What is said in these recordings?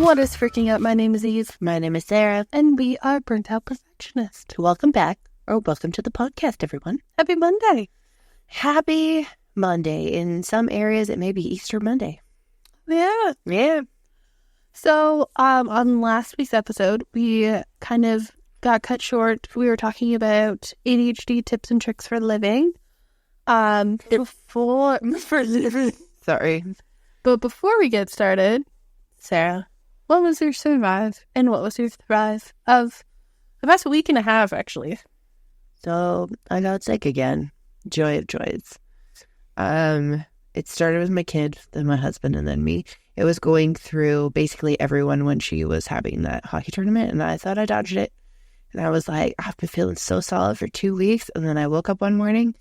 What is freaking out? My name is Eve. My name is Sarah. And we are Burnt Out Perfectionist. Welcome back, or welcome to the podcast, everyone. Happy Monday. Happy Monday. In some areas, it may be Easter Monday. Yeah. So, on last week's episode, we kind of got cut short. We were talking about ADHD tips and tricks for living. For living. Sorry. But before we get started, Sarah, what was your survive and what was your thrive of the past week and a half, actually? so I got sick again. Joy of joys. It started with my kid, then my husband, and then me. It was going through basically everyone when she was having that hockey tournament, and I thought I dodged it. And I was like, I've been feeling so solid for 2 weeks, and then I woke up one morning,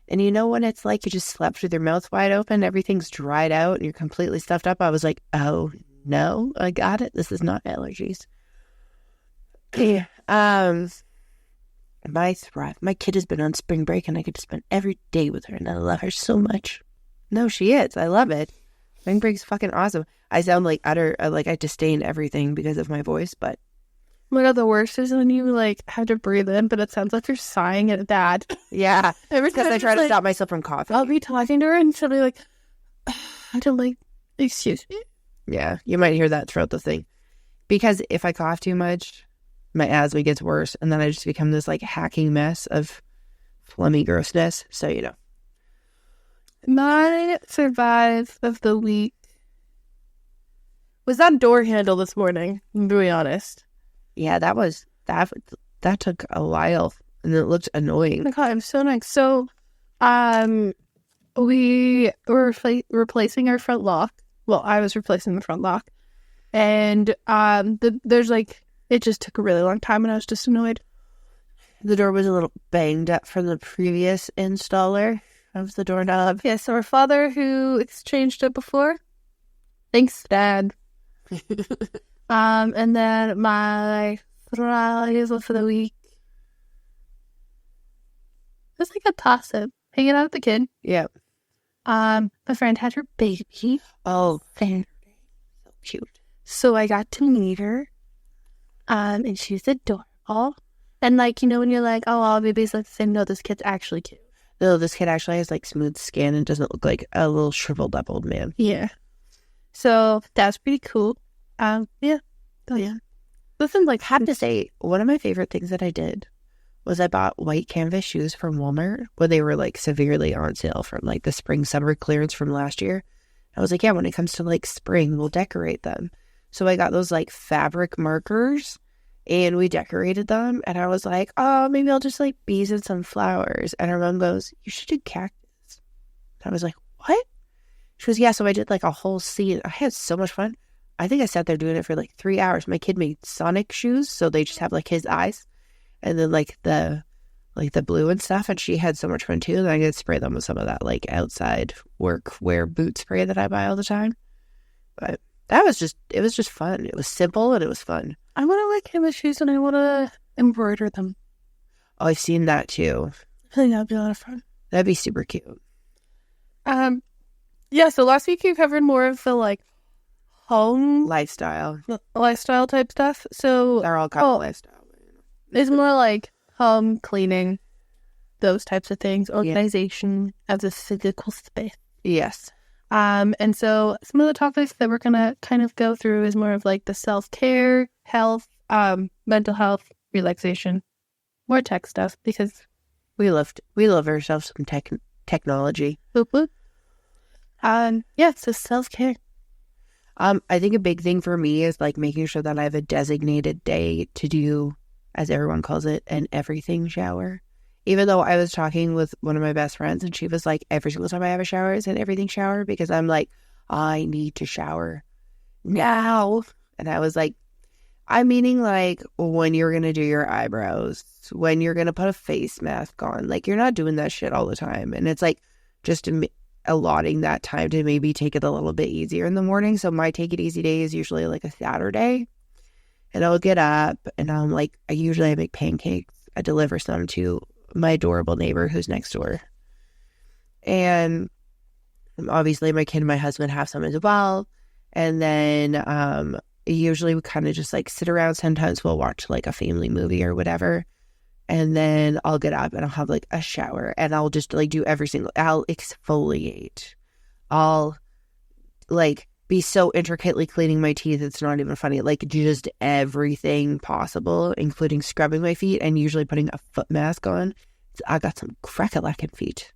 and you know when it's like you just slept with your mouth wide open, everything's dried out, and you're completely stuffed up? I was like, oh, no, I got it. This is not allergies. My thrive. My kid has been on spring break, and I get to spend every day with her, and I love her so much. No, she is. I love it. Spring break's fucking awesome. I sound like I disdain everything because of my voice, but Oh my God, the worst is when you have to breathe in, but it sounds like you're sighing at that. yeah, Every because time I try to it's stop myself from coughing. I'll be talking to her and she'll be like, I don't excuse me. Yeah, you might hear that throughout the thing. Because if I cough too much, my asthma gets worse, and then I just become this hacking mess of phlegmy grossness. So, My survive of the week was that door handle this morning, to be honest. Yeah, that took a while, and it looked Oh annoying. my God, I'm so nice. So, we were replacing our front lock. Well, I was replacing the front lock. And it just took a really long time, and I was just annoyed. The door was a little banged up from the previous installer of the doorknob. Yeah, so our father, who exchanged it before, thanks, Dad. And then my thrive for the week was a toss-up, hanging out with the kid. Yeah. My friend had her baby. Oh, Saturday. so cute. So I got to meet her. And she was adorable. And when you're like, oh, all babies look the same. No, this kid's actually cute. No, this kid actually has smooth skin and doesn't look like a little shriveled up old man. Yeah. So that's pretty cool. Yeah. Oh, yeah. Listen, Have to say, one of my favorite things that I did was I bought white canvas shoes from Walmart when they were severely on sale from the spring summer clearance from last year. I was like, yeah, when it comes to spring, we'll decorate them. So I got those fabric markers and we decorated them. And I was like, oh, maybe I'll just bees and some flowers. And her mom goes, you should do cactus. And I was like, what? She goes, yeah. So I did a whole scene. I had so much fun. I think I sat there doing it for 3 hours. My kid made Sonic shoes. So they just have his eyes and then the blue and stuff. And she had so much fun too. And I could spray them with some of that outside workwear boot spray that I buy all the time. But it was just fun. It was simple and it was fun. I want to wear canvas shoes and I want to embroider them. Oh, I've seen that too. I think that'd be a lot of fun. That'd be super cute. Yeah, so last week you covered more of the home Lifestyle. lifestyle type stuff. So They're all kind of lifestyle. it's more home cleaning, those types of things, organization of the physical space. Yes. And so some of the topics that we're gonna kind of go through is more of the self-care, health, mental health, relaxation, more tech stuff because we love ourselves some technology. Boop, boop. Yeah, so self-care. I think a big thing for me is making sure that I have a designated day to do, as everyone calls it, an everything shower. Even though I was talking with one of my best friends and she was like, every single time I have a shower is an everything shower because I'm like, I need to shower now. And I was like, I'm meaning when you're going to do your eyebrows, when you're going to put a face mask on, you're not doing that shit all the time. And it's just allotting that time to maybe take it a little bit easier in the morning. So my take it easy day is usually a Saturday. And I'll get up and I make pancakes. I deliver some to my adorable neighbor who's next door. And obviously my kid and my husband have some as well. And then usually we kind of just like sit around. Sometimes we'll watch like a family movie or whatever. And then I'll get up and I'll have like a shower and I'll just like do I'll exfoliate. I'll like be so intricately cleaning my teeth. It's not even funny. Like just everything possible, including scrubbing my feet and usually putting a foot mask on. I got some crack-a-lackin' feet.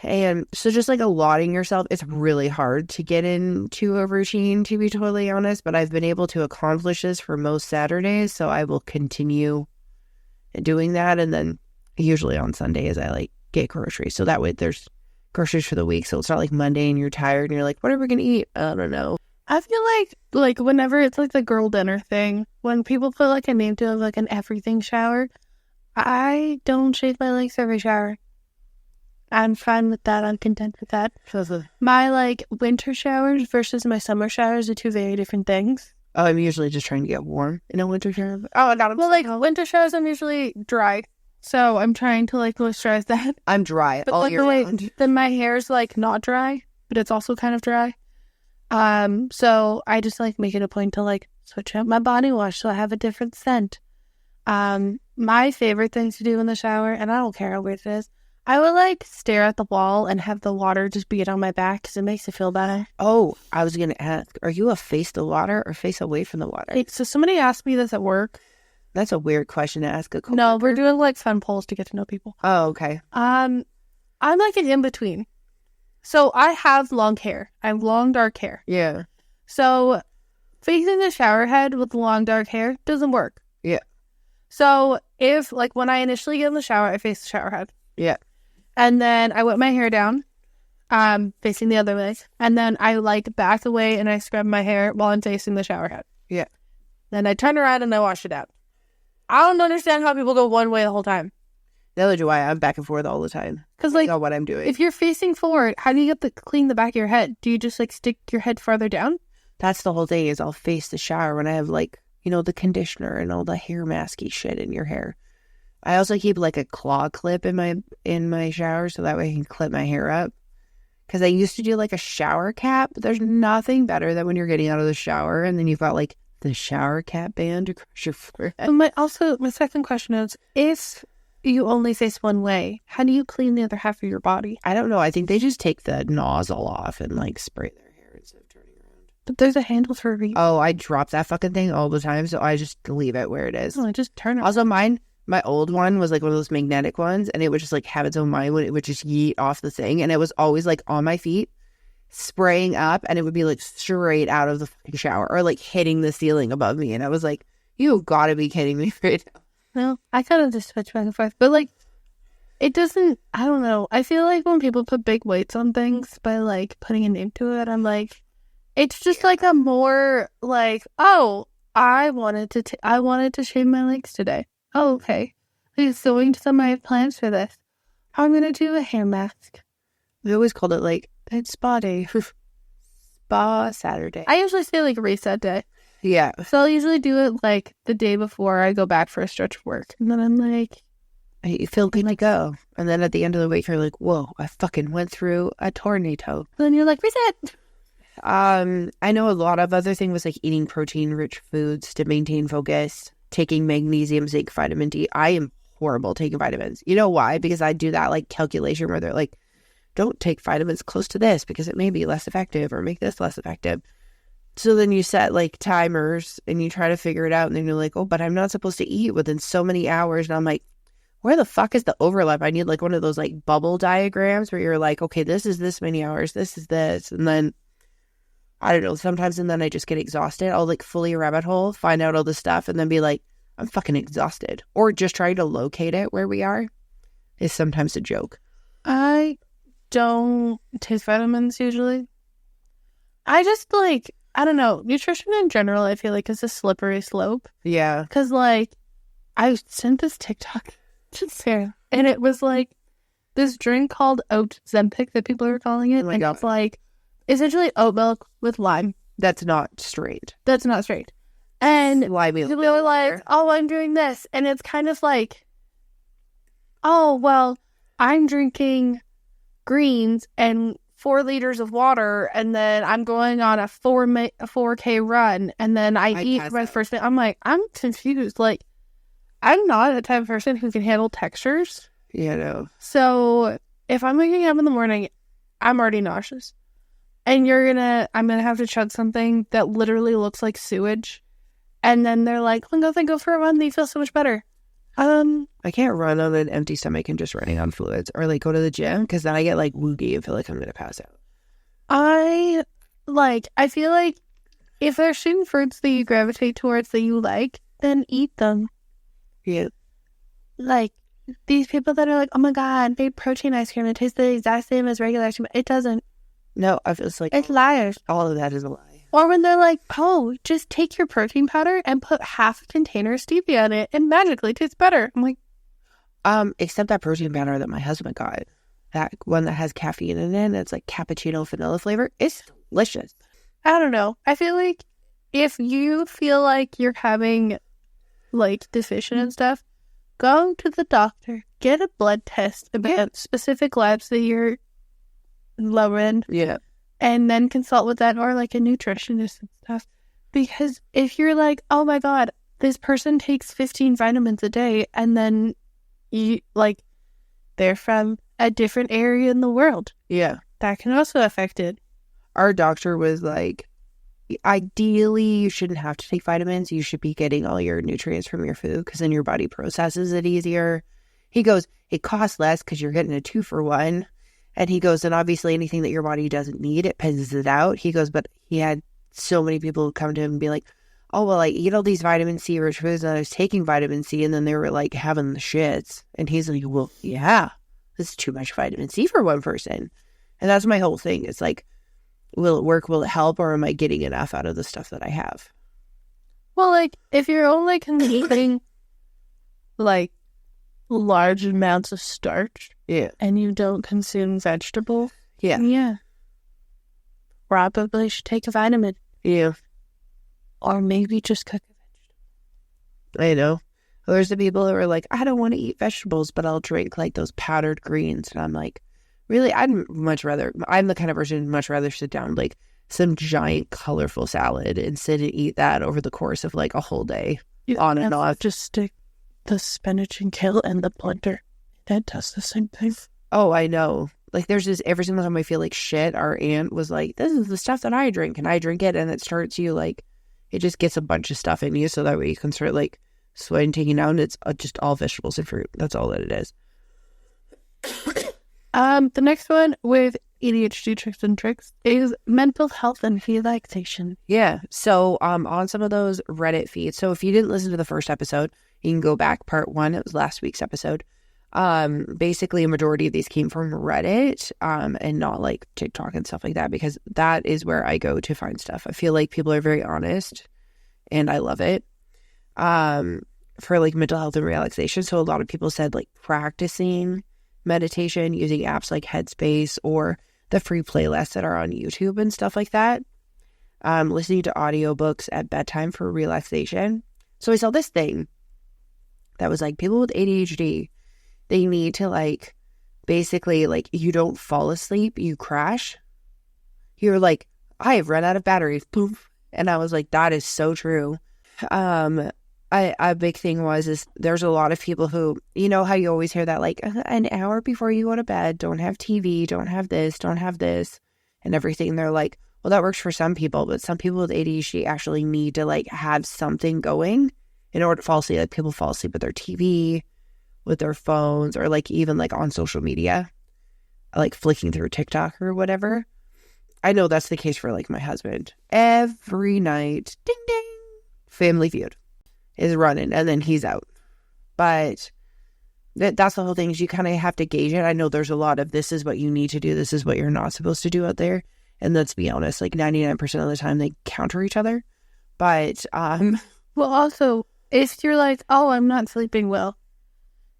And so just like allotting yourself, it's really hard to get into a routine, to be totally honest, but I've been able to accomplish this for most Saturdays, so I will continue doing that. And then usually on Sundays, I like get groceries. So that way there's groceries for the week. So it's not like Monday and you're tired and you're like, what are we going to eat? I don't know. I feel like whenever it's like the girl dinner thing, when people put like a name to like an everything shower, I don't shave my legs every shower. I'm fine with that. I'm content with that. My like winter showers versus my summer showers are two very different things. Oh, I'm usually just trying to get warm in a winter shower. Oh, not well, like winter showers, I'm usually dry, so I'm trying to like moisturize that. I'm dry but all like year round. Then my hair's like not dry, but it's also kind of dry. So I just like make it a point to like switch out my body wash so I have a different scent. My favorite thing to do in the shower, and I don't care how weird it is, I would like stare at the wall and have the water just beat on my back because it makes it feel better. Oh, I was going to ask, are you a face the water or face away from the water? So somebody asked me this at work. That's a weird question to ask a coworker. No, we're doing like fun polls to get to know people. Oh, okay. I'm like an in-between. So I have long hair. I have long, dark hair. Yeah. So facing the shower head with long, dark hair doesn't work. Yeah. So if, like, when I initially get in the shower, I face the shower head. Yeah. And then I whip my hair down, facing the other way. And then I, like, back away and I scrub my hair while I'm facing the shower head. Yeah. Then I turn around and I wash it out. I don't understand how people go one way the whole time. Neither do I. I'm back and forth all the time. Because, like, I know what I'm doing. If you're facing forward, how do you get to clean the back of your head? Do you just, like, stick your head farther down? That's the whole thing is I'll face the shower when I have, like, you know, the conditioner and all the hair masky shit in your hair. I also keep, like, a claw clip in my shower so that way I can clip my hair up. Because I used to do, like, a shower cap. But there's nothing better than when you're getting out of the shower and then you've got, like, the shower cap band across your forehead. My second question is, if you only face one way, how do you clean the other half of your body? I don't know. I think they just take the nozzle off and, like, spray their hair instead of turning around. But there's a handle for every... Oh, I drop that fucking thing all the time, so I just leave it where it is. Oh, I just turn it. Also, my old one was, like, one of those magnetic ones, and it would just, like, have its own mind when it would just yeet off the thing, and it was always, like, on my feet, spraying up, and it would be, like, straight out of the fucking shower, or, like, hitting the ceiling above me, and I was like, you gotta be kidding me right now. No, I kind of just switch back and forth. But, like, it doesn't, I don't know. I feel like when people put big weights on things by, like, putting a name to it, I'm like, it's just, like, a more, like, oh, I wanted to shave my legs today. Oh, okay. Like, going to some of my plans for this. I'm going to do a hair mask. We always called it, like, it's spa day. Spa Saturday. I usually say, like, reset day. Yeah. So I'll usually do it, like, the day before I go back for a stretch of work. And then I'm like... You feel good to go. And then at the end of the week, you're like, whoa, I fucking went through a tornado. And then you're like, reset! I know a lot of other things was, like, eating protein-rich foods to maintain focus, taking magnesium, zinc, vitamin D. I am horrible taking vitamins. You know why? Because I do that, like, calculation where they're like, don't take vitamins close to this because it may be less effective or make this less effective. So then you set, like, timers and you try to figure it out. And then you're like, oh, but I'm not supposed to eat within so many hours. And I'm like, where the fuck is the overlap? I need, like, one of those, like, bubble diagrams where you're like, okay, this is this many hours. This is this. And then, I don't know, sometimes and then I just get exhausted. I'll, like, fully rabbit hole, find out all this stuff, and then be like, I'm fucking exhausted. Or just trying to locate it where we are is sometimes a joke. I don't take vitamins usually. I just, like, I don't know. Nutrition in general, I feel like, is a slippery slope. Yeah. Because, like, I sent this TikTok to Sarah, and it was, like, this drink called oat Zempic that people are calling it. Oh my and God. it's, like, essentially oat milk with lime. That's not straight. That's not straight. And Limey. people are like, oh, I'm doing this. And it's kind of like, oh, well, I'm drinking greens and 4 liters of water, and then I'm going on a 4K run, and then I eat my first meal. I'm like, I'm confused. Like, I'm not the type of person who can handle textures. Yeah, no. So if I'm waking up in the morning, I'm already nauseous. And I'm gonna have to chug something that literally looks like sewage. And then they're like, go for a run. They feel so much better. I can't run on an empty stomach and just running on fluids, or like go to the gym, because then I get like woogie and feel like I'm gonna pass out. I feel like if there's certain fruits that you gravitate towards that you like, then eat them. Yeah. Like these people that are like, oh my god, made protein ice cream. It tastes the exact same as regular ice cream. It doesn't. No, I feel like it's liars. All of that is a lie. Or when they're like, oh, just take your protein powder and put half a container of stevia in it and magically it tastes better. I'm like, except that protein powder that my husband got, that one that has caffeine in it, it's like cappuccino vanilla flavor. It's delicious. I don't know. I feel like if you feel like you're having like deficient and stuff, go to the doctor, get a blood test about specific labs that you're low in. Yeah. And then consult with that or like a nutritionist and stuff. Because if you're like, oh my god, this person takes 15 vitamins a day, and then you like they're from a different area in the world. Yeah. That can also affect it. Our doctor was like, ideally you shouldn't have to take vitamins. You should be getting all your nutrients from your food, because then your body processes it easier. He goes, it costs less because you're getting a 2-for-1. And he goes, and obviously anything that your body doesn't need, it pisses it out. He goes, but he had so many people come to him and be like, oh, well, I eat all these vitamin C rich foods, and I was taking vitamin C, and then they were like having the shits. And he's like, well, yeah, this is too much vitamin C for one person. And that's my whole thing. It's like, will it work? Will it help? Or am I getting enough out of the stuff that I have? Well, like, if you're only consuming like large amounts of starch, and you don't consume vegetables, probably should take a vitamin, or maybe just cook a vegetable. I know. Well, there's the people who are like, I don't want to eat vegetables, but I'll drink like those powdered greens, and I'm like, really, I'm the kind of person who'd much rather sit down like some giant colorful salad and sit and eat that over the course of like a whole day, on and off. Just stick the spinach and kale in the blender. That does the same thing. Oh, I know. Like, there's this, every single time I feel like shit, our aunt was like, this is the stuff that I drink, and I drink it, and it starts you, like, it just gets a bunch of stuff in you, so that way you can start, like, sweating, taking down. It's just all vegetables and fruit. That's all that it is. The next one with ADHD tricks is mental health and relaxation. Yeah. So, on some of those Reddit feeds, so if you didn't listen to the first episode, you can go back, part 1, it was last week's episode. Basically a majority of these came from Reddit, and not like TikTok and stuff like that, because that is where I go to find stuff. I feel like people are very honest, and I love it. For like mental health and relaxation. So a lot of people said like practicing meditation using apps like Headspace or the free playlists that are on YouTube and stuff like that. Listening to audiobooks at bedtime for relaxation. So I saw this thing that was like, people with ADHD, they need to like, basically like, you don't fall asleep, you crash. You're like, I have run out of batteries. Poof. And I was like, that is so true. A big thing is there's a lot of people who, you know how you always hear that like an hour before you go to bed, don't have TV, don't have this and everything. They're like, well, that works for some people, but some people with ADHD actually need to like have something going in order to fall asleep. Like people fall asleep with their TV, with their phones, or like even like on social media, like flicking through TikTok or whatever. I know that's the case for like my husband. Every night, ding ding, Family Feud is running, and then he's out. But that's the whole thing, is you kind of have to gauge it. I know there's a lot of this is what you need to do, this is what you're not supposed to do out there. And let's be honest, like 99% of the time they counter each other. But well, also, if you're like, oh, I'm not sleeping well,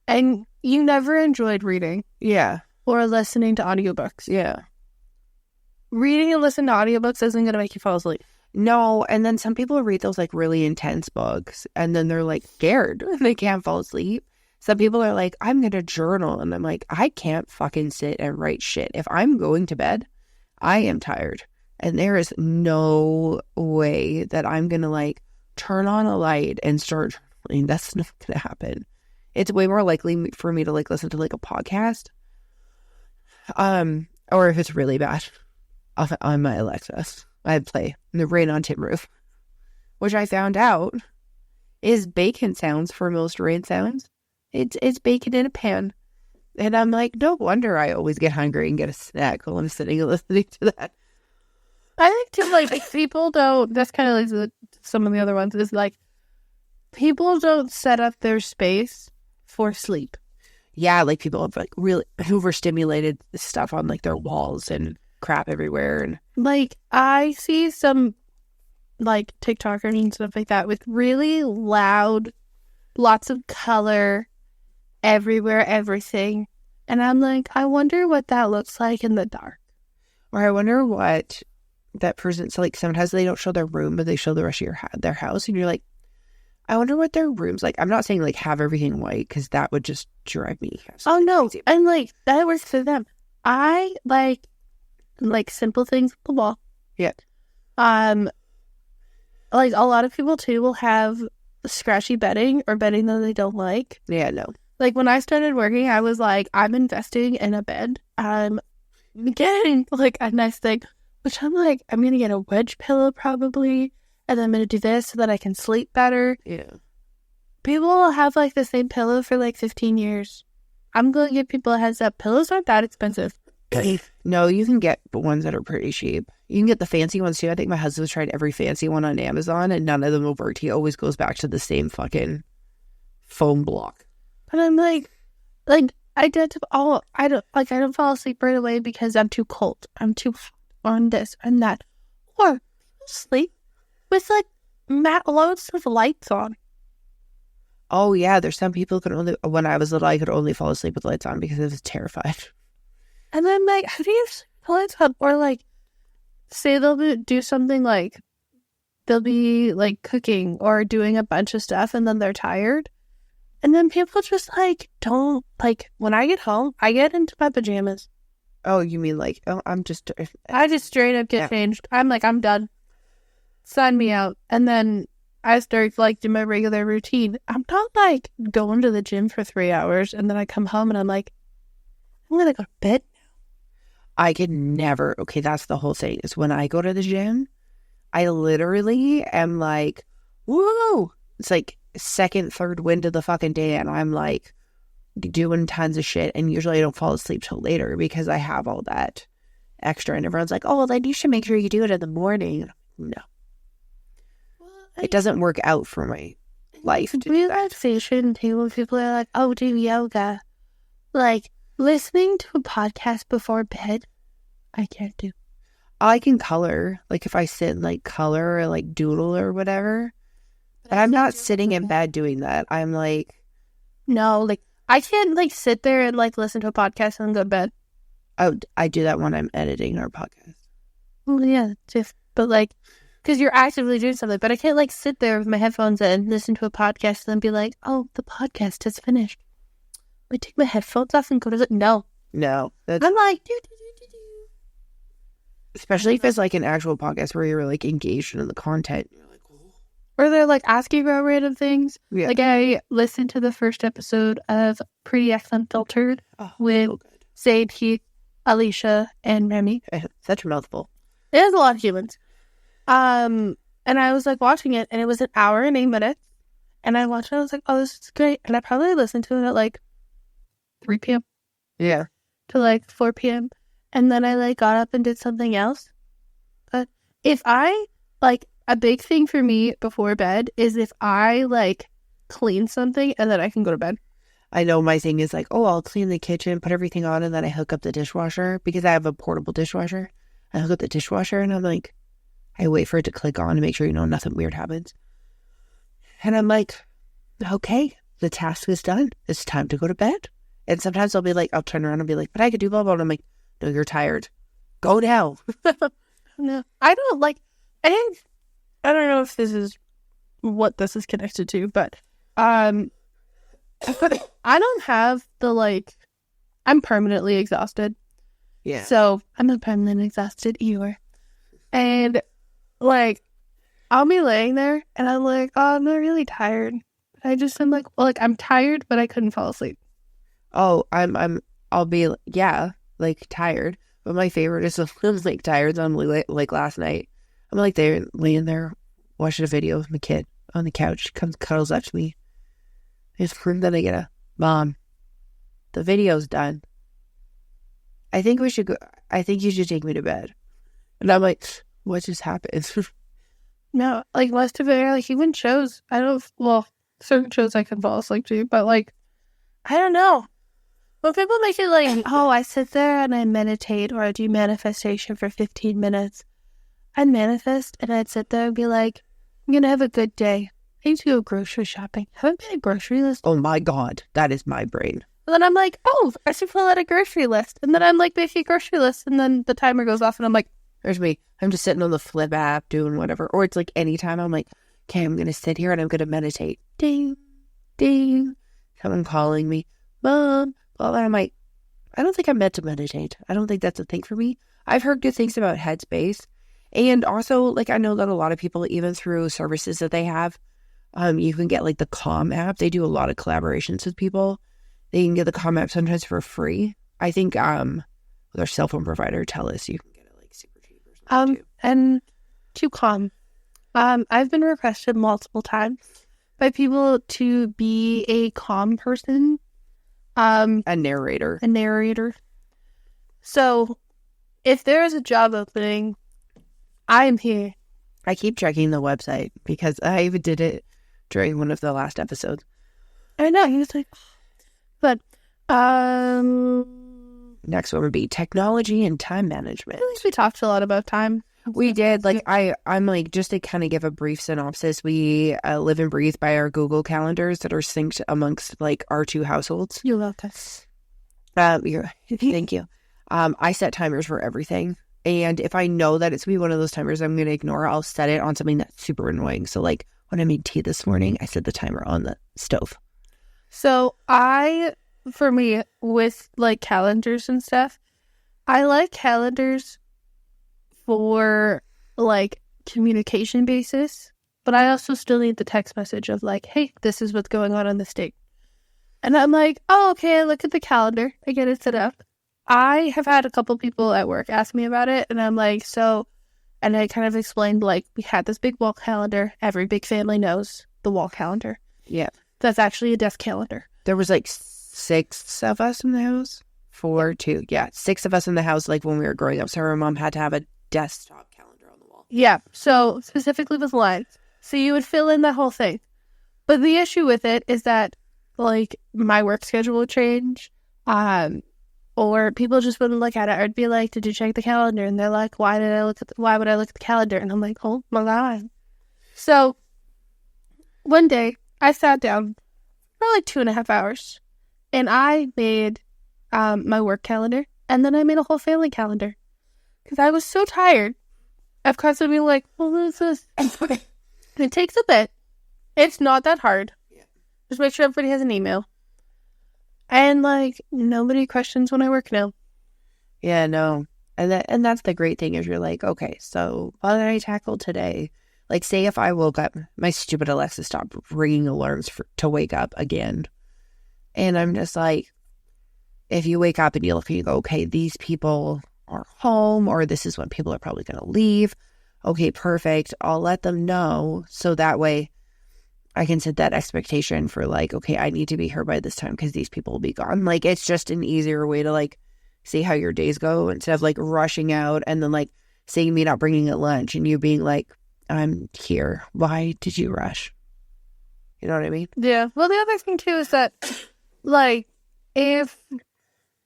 and you never enjoyed reading, or listening to audiobooks, reading and listening to audiobooks isn't going to make you fall asleep. No, and then some people read those like really intense books, and then they're like scared they can't fall asleep. Some people are like, I'm going to journal, and I'm like, I can't fucking sit and write shit. If I'm going to bed, I am tired. And there is no way that I'm going to like turn on a light and start journaling. That's not going to happen. It's way more likely for me to like listen to like a podcast. Or if it's really bad, on my Alexa, I'd play the Rain on Tin Roof, which I found out is bacon sounds for most rain sounds. It's bacon in a pan. And I'm like, no wonder I always get hungry and get a snack while I'm sitting and listening to that. I think too, like people don't, that's kind of like some of the other ones, is like people don't set up their space for sleep. Yeah, like people have like really overstimulated stuff on like their walls and crap everywhere. And like I see some like TikTokers and stuff like that with really loud, lots of color everywhere, everything. And I'm like, I wonder what that looks like in the dark. Or I wonder what that person's like. Sometimes they don't show their room, but they show the rest of their house. And you're like, I wonder what their room's like. I'm not saying like have everything white because that would just drive me. Oh no. Crazy. And like that works for them. I like simple things on the wall. Yeah. Like a lot of people too will have scratchy bedding or bedding that they don't like. Yeah, no. Like when I started working, I was like, I'm investing in a bed. I'm getting like a nice thing, which I'm like, I'm going to get a wedge pillow probably. And then I'm going to do this so that I can sleep better. Yeah. People will have like the same pillow for like 15 years. I'm going to give people a heads up. Pillows aren't that expensive. No, you can get ones that are pretty cheap. You can get the fancy ones too. I think my husband's tried every fancy one on Amazon and none of them have worked. He always goes back to the same fucking foam block. But I'm like I don't fall asleep right away because I'm too cold. I'm too hot on this and that. Or people sleep with like loads of lights on. Oh yeah, there's some people could only, when I was little, I could only fall asleep with lights on because I was terrified. And then like, how do you sleep with lights on? Or like, say they'll do something like, they'll be like cooking or doing a bunch of stuff and then they're tired. And then people just like, don't, like, when I get home, I get into my pajamas. Oh, you mean like, I just straight up get changed. I'm like, I'm done. Sign me out. And then I start like do my regular routine. I'm not like going to the gym for 3 hours and then I come home and I'm like, I'm going to go to bed now. I could never. Okay, that's the whole thing is when I go to the gym, I literally am like, whoa. It's like second, third wind of the fucking day. And I'm like doing tons of shit. And usually I don't fall asleep till later because I have all that extra. And everyone's like, oh, well, then you should make sure you do it in the morning. No. It doesn't work out for my life. Relaxation too, when people are like, oh, do yoga. Like, listening to a podcast before bed, I can't do. I can color. Like, if I sit and, like, color or, like, doodle or whatever. But I'm not sitting in bed doing that. I'm, like... No, like, I can't, like, sit there and, like, listen to a podcast and go to bed. Oh, I do that when I'm editing our podcast. Well, yeah, but, like... Because you're actively doing something, but I can't like sit there with my headphones in, listen to a podcast, and then be like, "Oh, the podcast has finished." I take my headphones off and go to the no. I'm like, especially if it's like an actual podcast where you're like engaged in the content. You're like, oh. Or they're like asking about random things. Yeah. Like I listened to the first episode of Pretty Unfiltered with Zayd, Heath, Alicia, and Remy. Such a mouthful. It has a lot of humans. And I was like watching it and it was an hour and 8 minutes and I watched it. I was like, oh, this is great. And I probably listened to it at like 3 p.m. Yeah. To like 4 p.m. And then I like got up and did something else. But if I like a big thing for me before bed is if I like clean something and then I can go to bed. I know my thing is like, oh, I'll clean the kitchen, put everything on, and then I hook up the dishwasher because I have a portable dishwasher. I hook up the dishwasher and I'm like, I wait for it to click on to make sure, nothing weird happens. And I'm like, okay, the task is done. It's time to go to bed. And sometimes I'll be like, I'll turn around and be like, but I could do blah, blah, blah. And I'm like, no, you're tired. Go now. No, I don't like, I don't know if this is what this is connected to, but I don't have the like, I'm permanently exhausted. Yeah. So I'm a permanent exhausted eater. And like, I'll be laying there and I'm like, oh, I'm not really tired. I just am like, well, like I'm tired, but I couldn't fall asleep. Oh, I'll be, yeah, like tired. But my favorite is I'm like tired on like last night. I'm like there laying there watching a video with my kid on the couch. She comes cuddles up to me. And then I get a, Mom, the video's done. I think we should go. I think you should take me to bed. And I'm like, what just happened? No, like most of it, like even shows, certain shows I can fall asleep to, but like, I don't know. When people make it like, oh, I sit there and I meditate or I do manifestation for 15 minutes, I'd manifest and I'd sit there and be like, I'm going to have a good day. I need to go grocery shopping. Haven't made a grocery list. Oh my God, that is my brain. And then I'm like, oh, I should fill out a grocery list. And then I'm like making a grocery list and then the timer goes off and I'm like, there's me. I'm just sitting on the Flip app doing whatever. Or it's like anytime I'm like, okay, I'm going to sit here and I'm going to meditate. Ding, ding. Someone calling me, Mom. Well, I'm like, I don't think I'm meant to meditate. I don't think that's a thing for me. I've heard good things about Headspace. And also, like, I know that a lot of people, even through services that they have, you can get like the Calm app. They do a lot of collaborations with people. They can get the Calm app sometimes for free. I think with our cell phone provider, TELUS, you can get it like super cheap or something too. And to Calm, I've been requested multiple times by people to be a Calm person. A narrator. So, if there is a job opening, I am here. I keep checking the website because I even did it during one of the last episodes. I know, he was like, but, next one would be technology and time management. At least we talked a lot about time. We did. Like, I'm like, just to kind of give a brief synopsis, we live and breathe by our Google calendars that are synced amongst like our two households. You're welcome. Thank you. I set timers for everything. And if I know that it's going to be one of those timers I'm going to ignore, I'll set it on something that's super annoying. So like when I made tea this morning, I set the timer on the stove. So for me, with like calendars and stuff, I like calendars for like communication basis, but I also still need the text message of like, hey, this is what's going on this date. And I'm like, oh, okay, I look at the calendar, I get it set up. I have had a couple people at work ask me about it, and I'm like, and I kind of explained, like, we had this big wall calendar. Every big family knows the wall calendar. Yeah. That's actually a desk calendar. There was like 6 of us in the house. 6 of us in the house, like when we were growing up. So our mom had to have a desktop calendar on the wall. Yeah, so specifically with lines. So you would fill in the whole thing. But the issue with it is that, like, my work schedule would change. Or people just wouldn't look at it. I'd be like, did you check the calendar? And they're like, why would I look at the calendar? And I'm like, oh my God. So one day I sat down for like 2.5 hours and I made my work calendar, and then I made a whole family calendar because I was so tired of constantly being like, well, what is this? It takes a bit. It's not that hard. Yeah. Just make sure everybody has an email. And, like, nobody questions when I work now. Yeah, no. And that's the great thing is you're like, okay, so what did I tackle today? Like, say if I woke up, my stupid Alexa stopped ringing alarms to wake up again. And I'm just like, if you wake up and you look and you go, okay, these people are home, or this is when people are probably going to leave. Okay, perfect. I'll let them know. So that way I can set that expectation for like, okay, I need to be here by this time because these people will be gone. Like, it's just an easier way to like see how your days go instead of like rushing out and then like seeing me not bringing a lunch and you being like, I'm here. Why did you rush? You know what I mean? Yeah. Well, the other thing too is that, like, if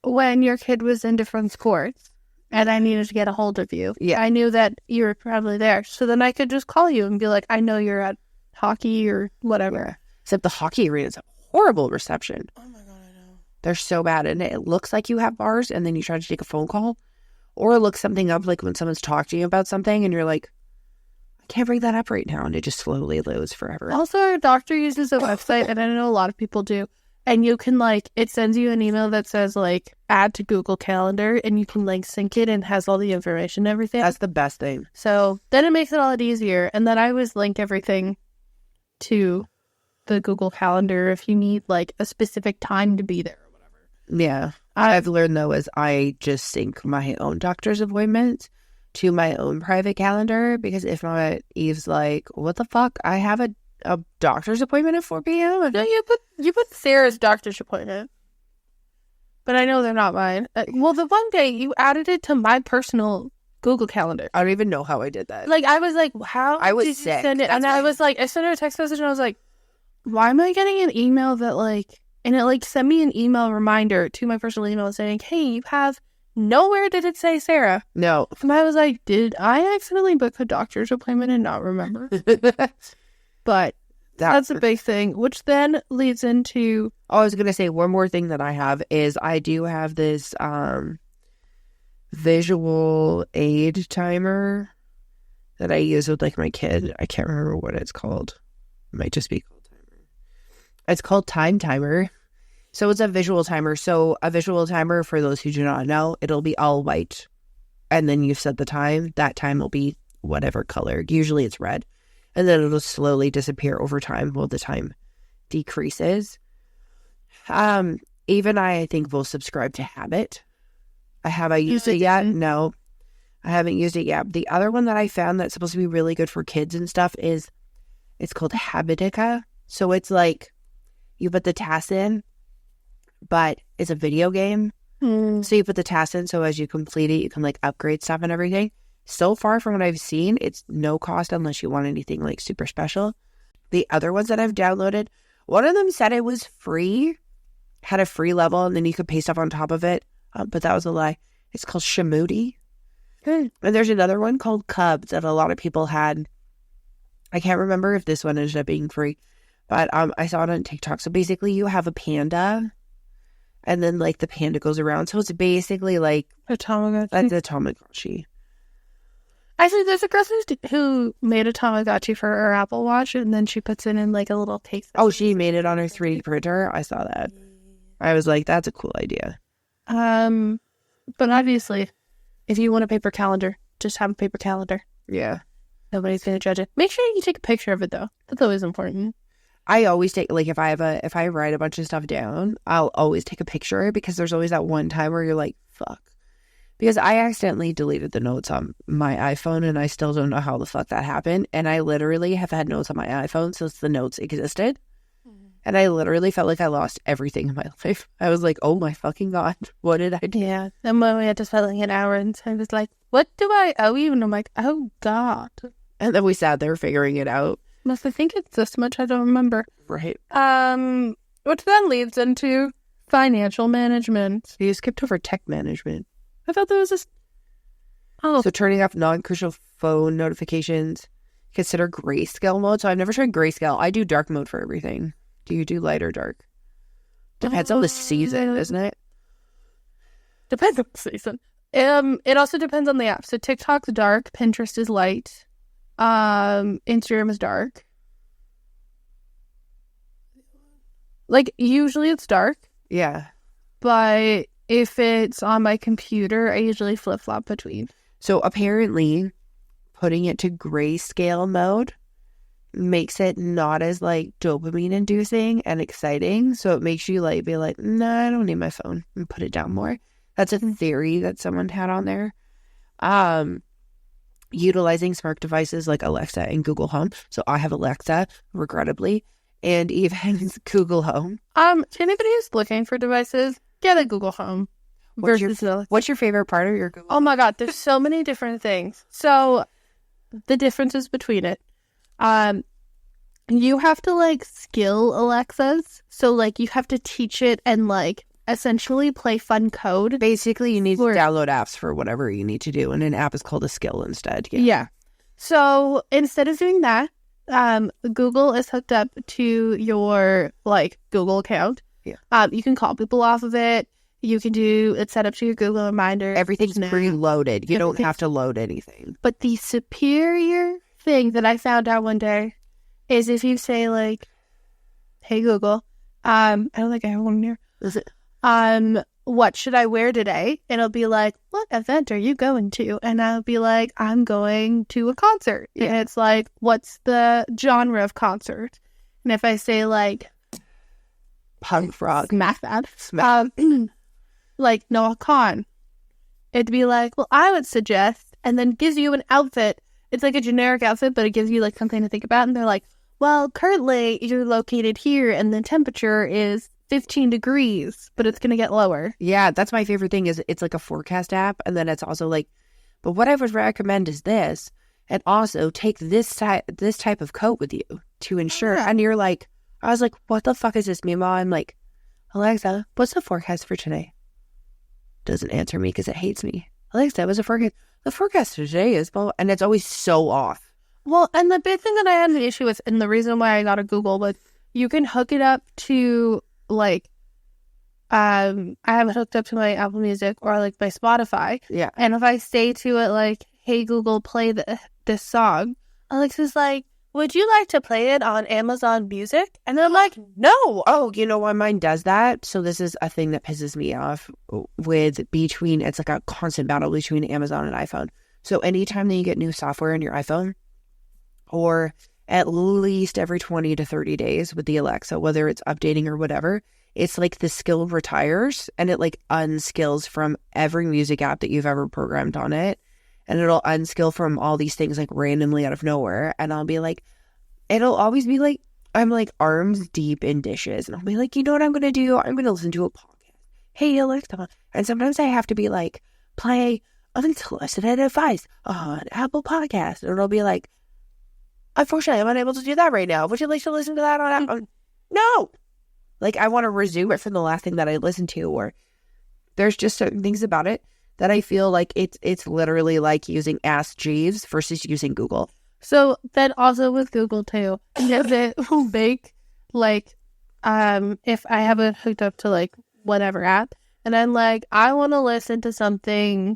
when your kid was in different sports and I needed to get a hold of you, yeah, I knew that you were probably there. So then I could just call you and be like, I know you're at hockey or whatever. Yeah. Except the hockey arenas have horrible reception. Oh my God, I know. They're so bad. And it looks like you have bars and then you try to take a phone call or look something up like when someone's talking to you about something and you're like, I can't bring that up right now. And it just slowly loads forever. Also, our doctor uses a website, and I know a lot of people do, and you can like, it sends you an email that says like add to Google Calendar, and you can like sync it and has all the information and everything. That's the best thing. So then it makes it a lot easier. And then I always link everything to the Google Calendar if you need like a specific time to be there or whatever. Yeah. I've learned though is I just sync my own doctor's appointments to my own private calendar, because if not, Eve's like, what the fuck? I have a doctor's appointment at 4 p.m. No, you put Sarah's doctor's appointment. But I know they're not mine. Well, the one day you added it to my personal Google Calendar. I don't even know how I did that. Like, I was like, how I was did sick. you send it? And I was like, I sent her a text message and I was like, why am I getting an email that like, and it like sent me an email reminder to my personal email saying, hey, you have, nowhere did it say Sarah. No. And I was like, did I accidentally book a doctor's appointment and not remember? But that's a big thing, which then leads into... Oh, I was going to say one more thing that I have is I do have this visual aid timer that I use with like my kid. I can't remember what it's called. It might just be called timer. It's called Time Timer. So it's a visual timer. So a visual timer, for those who do not know, it'll be all white. And then you set the time. That time will be whatever color. Usually it's red. And then it'll slowly disappear over time while the time decreases. Even I think will subscribe to Habit. Have I used it yet? No, I haven't used it yet. The other one that I found that's supposed to be really good for kids and stuff is, it's called Habitica. So it's like you put the tasks in, but it's a video game. So you put the tasks in, so as you complete it, you can like upgrade stuff and everything. So far from what I've seen, it's no cost unless you want anything like super special. The other ones that I've downloaded, one of them said it was free, had a free level, and then you could pay stuff on top of it. But that was a lie. It's called Shamoody. And there's another one called Cubs that a lot of people had. I can't remember if this one ended up being free, but I saw it on TikTok. So basically you have a panda, and then like the panda goes around. So it's basically like a Tamagotchi. That's a Tamagotchi. Actually, there's a girl who made a Tamagotchi for her Apple Watch, and then she puts it in like a little case. Oh, she made it on her 3D printer? I saw that. I was like, that's a cool idea. But obviously, if you want a paper calendar, just have a paper calendar. Yeah. Nobody's going to judge it. Make sure you take a picture of it, though. That's always important. I always take, like, if I write a bunch of stuff down, I'll always take a picture, because there's always that one time where you're like, fuck. Because I accidentally deleted the notes on my iPhone, and I still don't know how the fuck that happened. And I literally have had notes on my iPhone since the notes existed. And I literally felt like I lost everything in my life. I was like, oh my fucking God, what did I do? Yeah. And when we had to spend like an hour, and I was like, what do I owe you? And I'm like, oh God. And then we sat there figuring it out. I think it's this much. I don't remember. Right. Which then leads into financial management. You skipped over tech management. I thought there was this. Oh. So turning off non-crucial phone notifications. Consider grayscale mode. So I've never tried grayscale. I do dark mode for everything. Do you do light or dark? Depends on the season, isn't it? Depends on the season. It also depends on the app. So TikTok's dark, Pinterest is light, Instagram is dark. Like, usually it's dark. Yeah. But if it's on my computer, I usually flip-flop between. So apparently, putting it to grayscale mode makes it not as like dopamine inducing and exciting. So it makes you like be like, nah, I don't need my phone, and put it down more. That's a theory that someone had on there. Utilizing smart devices like Alexa and Google Home. So I have Alexa, regrettably, and even Google Home. To anybody who's looking for devices, get a Google Home. What's your favorite part of your Google? Oh my God, there's so many different things. So the differences between it. You have to like skill Alexas. So like you have to teach it and like essentially play fun code. Basically, you need to download apps for whatever you need to do, and an app is called a skill instead. Yeah. So instead of doing that, Google is hooked up to your like Google account. Yeah. You can call people off of it. You can do it set up to your Google reminder. Everything's preloaded. You don't have to load anything. But the superior thing that I found out one day is if you say like, hey Google, I don't think I have one here. Is it? What should I wear today? And it'll be like, what event are you going to? And I'll be like, I'm going to a concert. Yeah. And it's like, what's the genre of concert? And if I say like Punk rock. smack that, like Noah Khan, it'd be like, well, I would suggest, and then gives you an outfit. It's like a generic outfit, but it gives you like something to think about. And they're like, well, currently you're located here and the temperature is 15 degrees, but it's going to get lower. Yeah, that's my favorite thing is it's like a forecast app. And then it's also like, but what I would recommend is this. And also take this type of coat with you to ensure. Yeah. And you're like, I was like, what the fuck is this? Meanwhile, I'm like, Alexa, what's the forecast for today? Doesn't answer me because it hates me. Alexa, what's the forecast? The forecast for today is, and it's always so off. Well, and the big thing that I had an issue with, and the reason why I got a Google, was you can hook it up to like, I have it hooked up to my Apple Music or like my Spotify. Yeah. And if I say to it like, hey Google, play this song, Alexa's like, would you like to play it on Amazon Music? And I'm like, no. Oh, you know why mine does that? So this is a thing that pisses me off it's like a constant battle between Amazon and iPhone. So anytime that you get new software in your iPhone, or at least every 20 to 30 days with the Alexa, whether it's updating or whatever, it's like the skill retires and it like unskills from every music app that you've ever programmed on it. And it'll unskill from all these things like randomly out of nowhere. And I'll be like, it'll always be like, I'm like arms deep in dishes. And I'll be like, you know what I'm going to do? I'm going to listen to a podcast. Hey, Alexa. And sometimes I have to be like, play unsolicited advice on Apple Podcasts. And it'll be like, unfortunately, I'm unable to do that right now. Would you like to listen to that on Apple? No. Like, I want to resume it from the last thing that I listened to. Or there's just certain things about it that I feel like it's literally like using Ask Jeeves versus using Google. So then also with Google too, it will make like, if I have it hooked up to like whatever app, and I'm like, I want to listen to something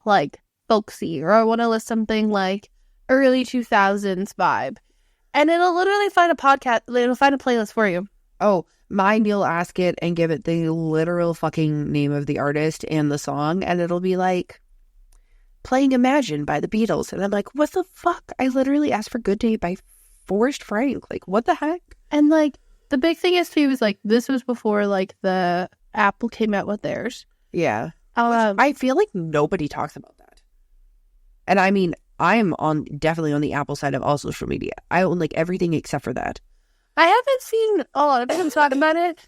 like folksy, or I want to listen to something like early 2000s vibe, and it'll literally find a podcast, it'll find a playlist for you. Oh, mine, you'll ask it and give it the literal fucking name of the artist and the song, and it'll be like, playing Imagine by the Beatles. And I'm like, what the fuck? I literally asked for Good Day by Forrest Frank. Like, what the heck? And like, the big thing is too, is like, this was before like the Apple came out with theirs. Yeah. I feel like nobody talks about that. And I mean, I'm definitely on the Apple side of all social media. I own like everything except for that. I haven't seen a lot of people talk about it.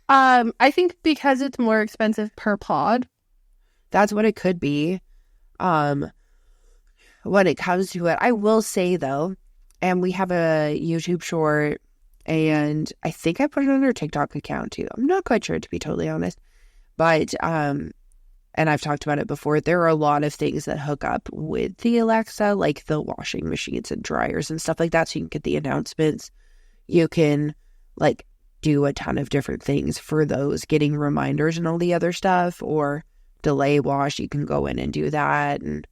I think because it's more expensive per pod. That's what it could be. When it comes to it, I will say though, and we have a YouTube short, and I think I put it on our TikTok account too. I'm not quite sure, to be totally honest, but and I've talked about it before. There are a lot of things that hook up with the Alexa, like the washing machines and dryers and stuff like that. So you can get the announcements. You can like do a ton of different things for those, getting reminders and all the other stuff, or delay wash. You can go in and do that, and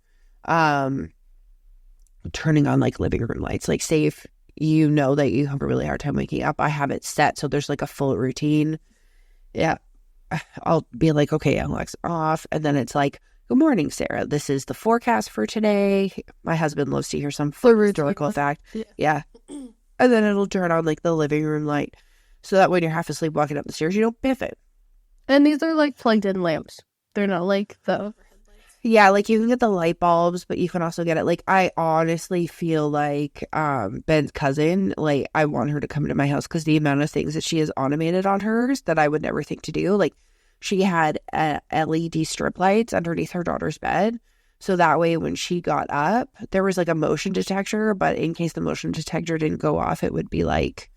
turning on like living room lights. Like, say if you know that you have a really hard time waking up, I have it set so there's like a full routine. Yeah, I'll be like, okay, Alexa off, and then it's like, good morning, Sarah. This is the forecast for today. My husband loves to hear some historical fact. Yeah. And then it'll turn on like the living room light, so that when you're half asleep walking up the stairs, you don't biff it. And these are like plugged in lamps. They're not like the overhead lights. Yeah, like you can get the light bulbs, but you can also get it. Like, I honestly feel like Ben's cousin, like, I want her to come to my house because the amount of things that she has automated on hers that I would never think to do. Like, she had LED strip lights underneath her daughter's bed. So that way when she got up, there was like a motion detector, but in case the motion detector didn't go off, it would be like,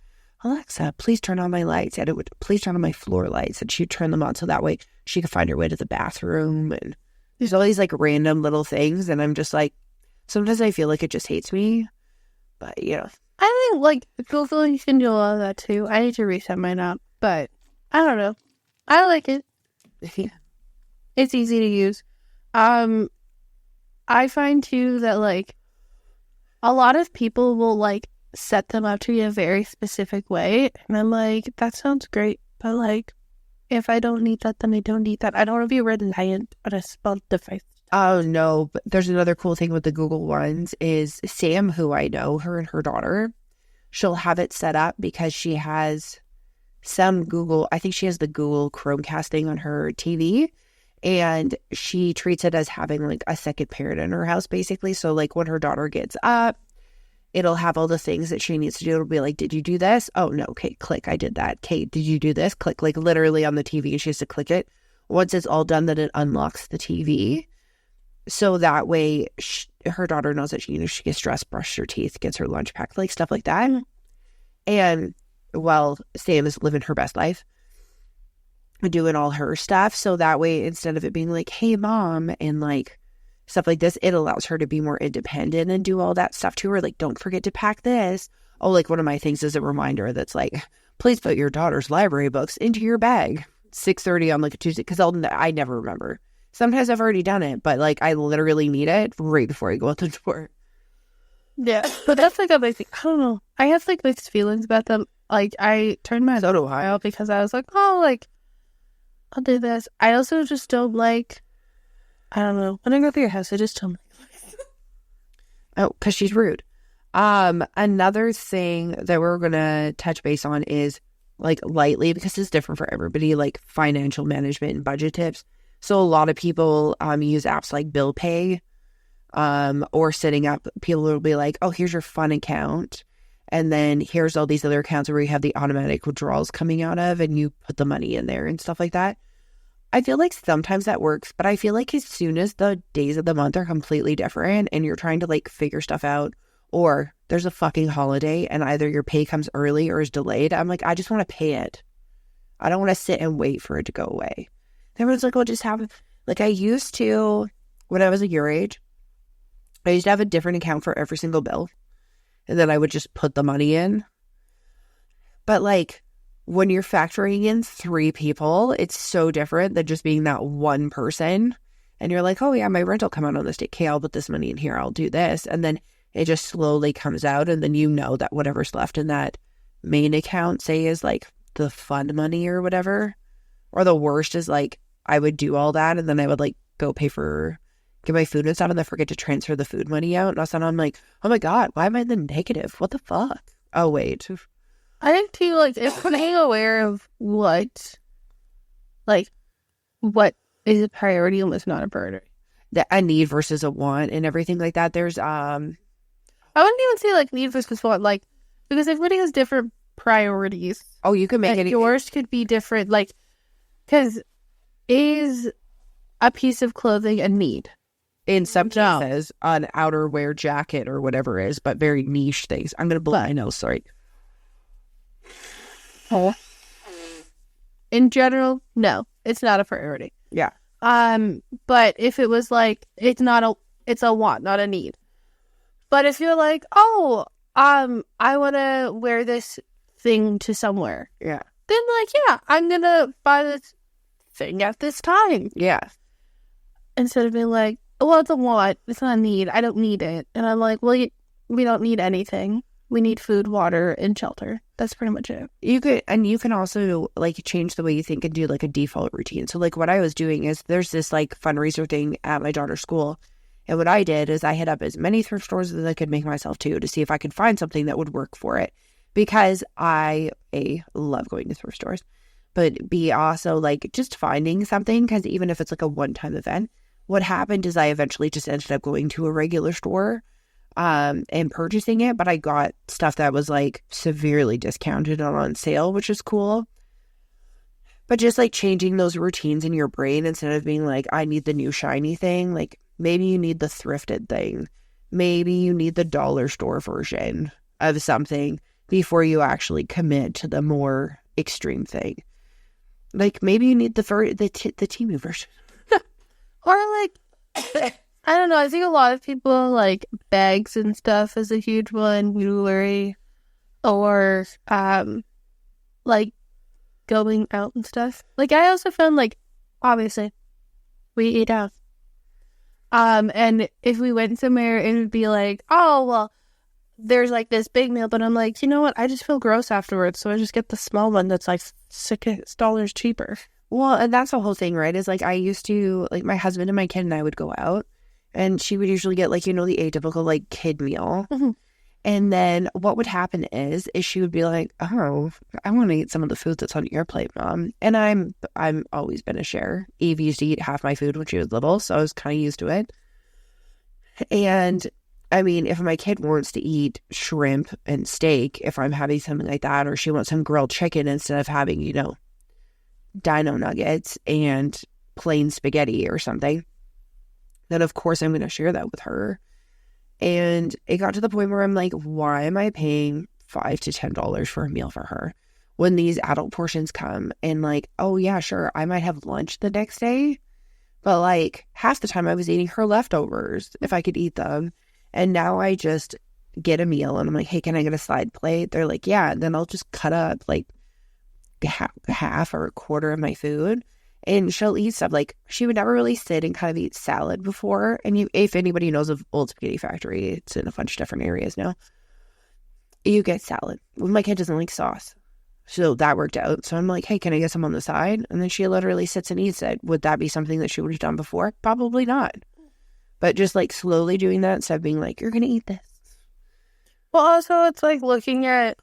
Alexa, please turn on my lights. And it would, please turn on my floor lights. And she'd turn them on so that way she could find her way to the bathroom. And there's all these like random little things. And I'm just like, sometimes I feel like it just hates me. But, you know. I think like Google, you can do a lot of that too. I need to reset mine up, but I don't know. I like it. Yeah. It's easy to use. I find too that like a lot of people will like set them up to be a very specific way, and I'm like, that sounds great, but like, if I don't need that, then I don't need that. I don't want to be reliant on a small device. Oh, no. But there's another cool thing with the Google ones is Sam, who I know, her and her daughter, she'll have it set up because she has some Google, I think she has the Google Chromecast thing on her TV, and she treats it as having like a second parent in her house, basically. So like when her daughter gets up, it'll have all the things that she needs to do. It'll be like, did you do this? Oh, no. Okay, click. I did that. Kate, did you do this? Click, like literally on the TV, and she has to click it. Once it's all done, then it unlocks the TV. So that way her daughter knows that she gets dressed, brushes her teeth, gets her lunch packed, like stuff like that. And well, Sam is living her best life, doing all her stuff. So that way, instead of it being like, hey, mom, and like stuff like this, it allows her to be more independent and do all that stuff to her. Like, don't forget to pack this. Oh, like one of my things is a reminder that's like, please put your daughter's library books into your bag. 6:30 on like a Tuesday, because I never remember. Sometimes I've already done it, but like I literally need it right before I go out the door. Yeah, but that's like a basic. I don't know. I have like mixed feelings about them. Like I turned my out because I was like, oh, like I'll do this. I also just don't like. I don't know. When I go through your house, I just don't. Oh, because she's rude. Another thing that we're gonna touch base on is like lightly, because it's different for everybody, like financial management and budget tips. So a lot of people use apps like Bill Pay, or setting up. People will be like, oh, here's your fun account, and then here's all these other accounts where you have the automatic withdrawals coming out of, and you put the money in there and stuff like that. I feel like sometimes that works, but I feel like as soon as the days of the month are completely different and you're trying to like figure stuff out, or there's a fucking holiday and either your pay comes early or is delayed, I'm like, I just want to pay it. I don't want to sit and wait for it to go away. Everyone's like, well, just have, like I used to, when I was at your age, I used to have a different account for every single bill. And then I would just put the money in. But like, when you're factoring in 3 people, it's so different than just being that one person. And you're like, oh yeah, my rent will come out on this day. Okay, I'll put this money in here. I'll do this. And then it just slowly comes out. And then you know that whatever's left in that main account, say, is like the fun money or whatever. Or the worst is like, I would do all that. And then I would like go get my food and stuff. And then forget to transfer the food money out. And all of a sudden I'm like, oh my God, why am I in the negative? What the fuck? Oh, wait. I think too, like, if being aware of what is a priority and what's not a priority. A need versus a want and everything like that. There's, I wouldn't even say, like, need versus want, like, because everybody has different priorities. Oh, you can make it. Yours could be different, like, because is a piece of clothing a need? In some cases, an outerwear jacket or whatever is, but very niche things. I'm going to blow my nose, sorry. Oh. In general, no, it's not a priority. Yeah. But if it was like, it's a want, not a need. But if you're like, oh, I want to wear this thing to somewhere. Yeah. Then like, yeah, I'm going to buy this thing at this time. Yeah. Instead of being like, well, it's a want, it's not a need, I don't need it. And I'm like, well, we don't need anything. We need food, water, and shelter. That's pretty much it. You can also like change the way you think and do like a default routine. So like what I was doing is there's this like fundraiser thing at my daughter's school. And what I did is I hit up as many thrift stores as I could make myself to see if I could find something that would work for it. Because I, A, love going to thrift stores, but B, also like just finding something, because even if it's like a one-time event, what happened is I eventually just ended up going to a regular store and purchasing it, but I got stuff that was like severely discounted and on sale, which is cool. But just like changing those routines in your brain instead of being like, I need the new shiny thing. Like maybe you need the thrifted thing. Maybe you need the dollar store version of something before you actually commit to the more extreme thing. Like maybe you need the Temu version. Or like, I don't know, I think a lot of people like bags and stuff is a huge one, jewelry, or like going out and stuff. Like I also found like, obviously, we eat out. And if we went somewhere, it would be like, oh, well, there's like this big meal, but I'm like, you know what? I just feel gross afterwards, so I just get the small one that's like $6 cheaper. Well, and that's the whole thing, right? Is like I used to, like my husband and my kid and I would go out and she would usually get like, the atypical like kid meal. Mm-hmm. And then what would happen is she would be like, oh, I want to eat some of the food that's on your plate, Mom. And I'm always been a sharer. Eve used to eat half my food when she was little, so I was kind of used to it. And I mean, if my kid wants to eat shrimp and steak, if I'm having something like that, or she wants some grilled chicken instead of having, dino nuggets and plain spaghetti or something, then of course I'm going to share that with her. And it got to the point where I'm like, why am I paying $5 to $10 for a meal for her when these adult portions come? And like, oh yeah, sure, I might have lunch the next day, but like half the time I was eating her leftovers if I could eat them. And now I just get a meal and I'm like, hey, can I get a side plate? They're like, yeah. And then I'll just cut up like half or a quarter of my food, and she'll eat stuff. Like she would never really sit and kind of eat salad before. And if anybody knows of Old Spaghetti Factory, it's in a bunch of different areas now. You get salad. Well, my kid doesn't like sauce, so that worked out. So I'm like, hey, can I get some on the side? And then she literally sits and eats it. Would that be something that she would have done before? Probably not. But just like slowly doing that instead of being like, you're gonna eat this. Well, also it's like looking at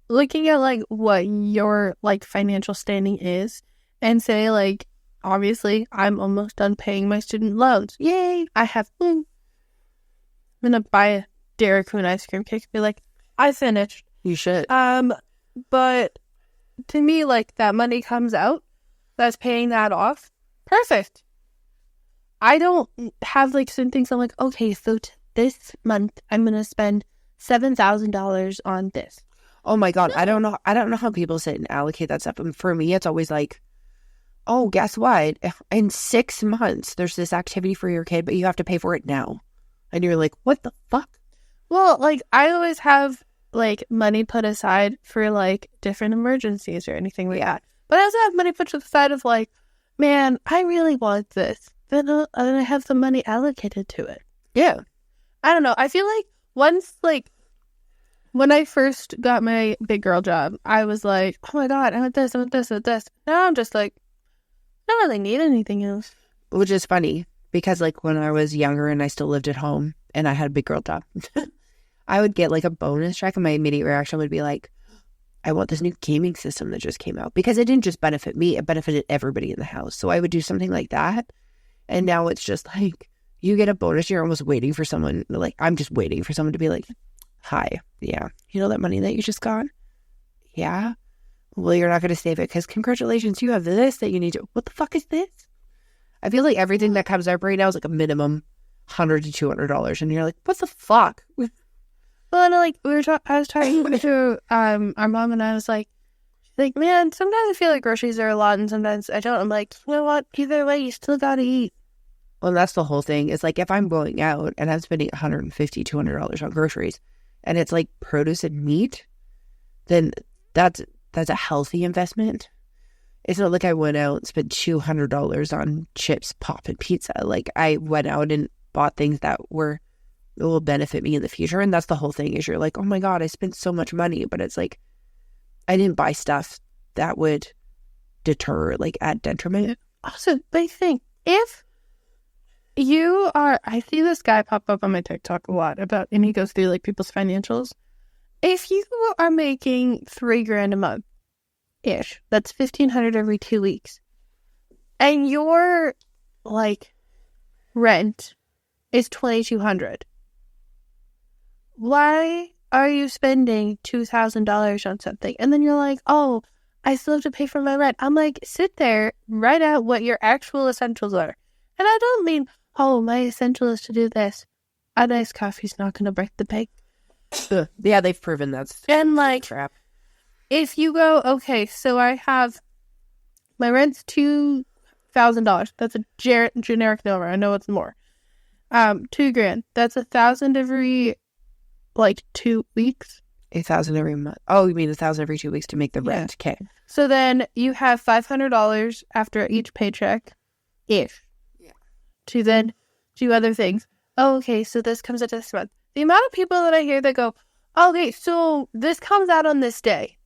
like what your like financial standing is, and say like, obviously I'm almost done paying my student loans. Yay! I have I'm gonna buy a Dairy Queen ice cream cake and be like, I finished. You should. But to me, like, that money comes out, that's paying that off. Perfect. I don't have like certain things. I'm like, okay, so this month I'm gonna spend $7,000 on this. Oh my God, I don't know how people sit and allocate that stuff. And for me, it's always like, oh, guess what? In 6 months, there's this activity for your kid, but you have to pay for it now. And you're like, what the fuck? Well, like, I always have like money put aside for like different emergencies or anything like that. But I also have money put to the side of like, man, I really want this. Then I have the money allocated to it. Yeah. I don't know. I feel like once, like, when I first got my big girl job, I was like, oh my God, I want this, I want this, I want this. Now I'm just like, I don't really need anything else. Which is funny because like when I was younger and I still lived at home and I had a big girl job, I would get like a bonus check and my immediate reaction would be like, I want this new gaming system that just came out, because it didn't just benefit me, it benefited everybody in the house. So I would do something like that. And now it's just like, you get a bonus, you're almost waiting for someone, like, I'm just waiting for someone to be like, hi, yeah, you know that money that you just got? Yeah? Well, you're not going to save it because congratulations, you have this that you need to, what the fuck is this? I feel like everything that comes up right now is like a minimum $100 to $200. And you're like, what the fuck? Well, and like, I was talking to our mom, and I was like, man, sometimes I feel like groceries are a lot and sometimes I don't. I'm like, you know what? Either way, you still got to eat. Well, that's the whole thing. It's like if I'm going out and I'm spending $150, $200 on groceries and it's like produce and meat, then that's a healthy investment. It's not like I went out and spent $200 on chips, pop, and pizza. Like I went out and bought things that will benefit me in the future. And that's the whole thing, is you're like, oh my God, I spent so much money. But it's like, I didn't buy stuff that would deter, like at detriment. Also, big thing, if you are, I see this guy pop up on my TikTok a lot about, and he goes through like people's financials. If you are making $3,000 a month ish, that's $1,500 every 2 weeks, and your like rent is $2,200, why are you spending $2,000 on something? And then you're like, oh, I still have to pay for my rent. I'm like, sit there, write out what your actual essentials are. And I don't mean, oh, my essential is to do this. A nice coffee's not going to break the bank. Yeah, they've proven that's and like crap. If you go, okay, so I have my rent's $2,000. That's a generic number. I know it's more. $2,000. That's $1,000 every like 2 weeks. 1,000 every month. Oh, you mean 1,000 every 2 weeks to make the rent? Okay. So then you have $500 after each paycheck, ish. Yeah. To then do other things. Oh, okay, so this comes out this month. the amount of people that I hear that go, okay, so this comes out on this day.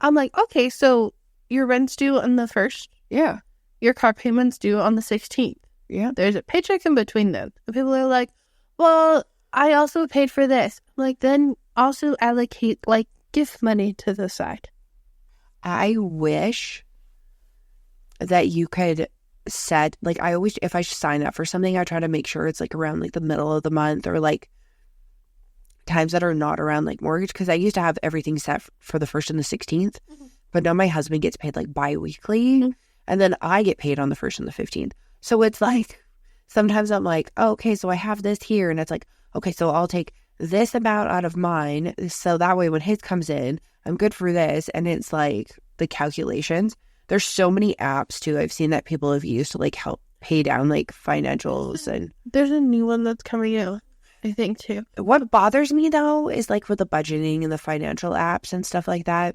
I'm like, okay, so your rent's due on the 1st. Yeah. Your car payment's due on the 16th. Yeah. There's a paycheck in between them. And people are like, well, I also paid for this. Like, then also allocate, like, gift money to the side. I wish that you could set, like, I always, if I sign up for something, I try to make sure it's, like, around, like, the middle of the month or, like, times that are not around, like, mortgage. Because I used to have everything set for the 1st and the 16th. Mm-hmm. But now my husband gets paid, like, bi-weekly. Mm-hmm. And then I get paid on the 1st and the 15th. So it's, like, sometimes I'm like, oh, okay, so I have this here. And it's like, okay, so I'll take this amount out of mine. So that way when his comes in, I'm good for this. And it's, like, the calculations. There's so many apps, too, I've seen that people have used to, like, help pay down, like, financials. And there's a new one that's coming out, I think, too. What bothers me, though, is, like, with the budgeting and the financial apps and stuff like that,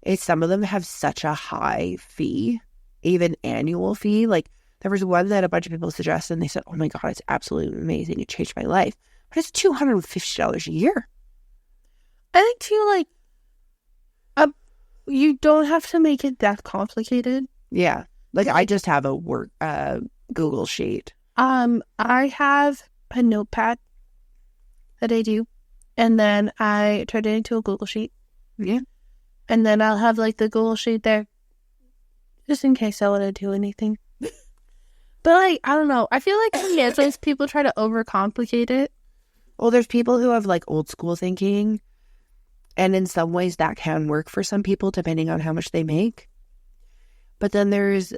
is some of them have such a high fee, even annual fee. Like, there was one that a bunch of people suggested, and they said, oh, my God, it's absolutely amazing. It changed my life. But it's $250 a year. I think, too, like, you don't have to make it that complicated. Yeah. Like, I just have a work Google sheet. I have a notepad that I do, and then I turn it into a Google sheet. Yeah. And then I'll have, like, the Google sheet there just in case I want to do anything. But, like, I don't know. I feel like sometimes people try to overcomplicate it. Well, there's people who have, like, old school thinking, and in some ways that can work for some people depending on how much they make. But then there's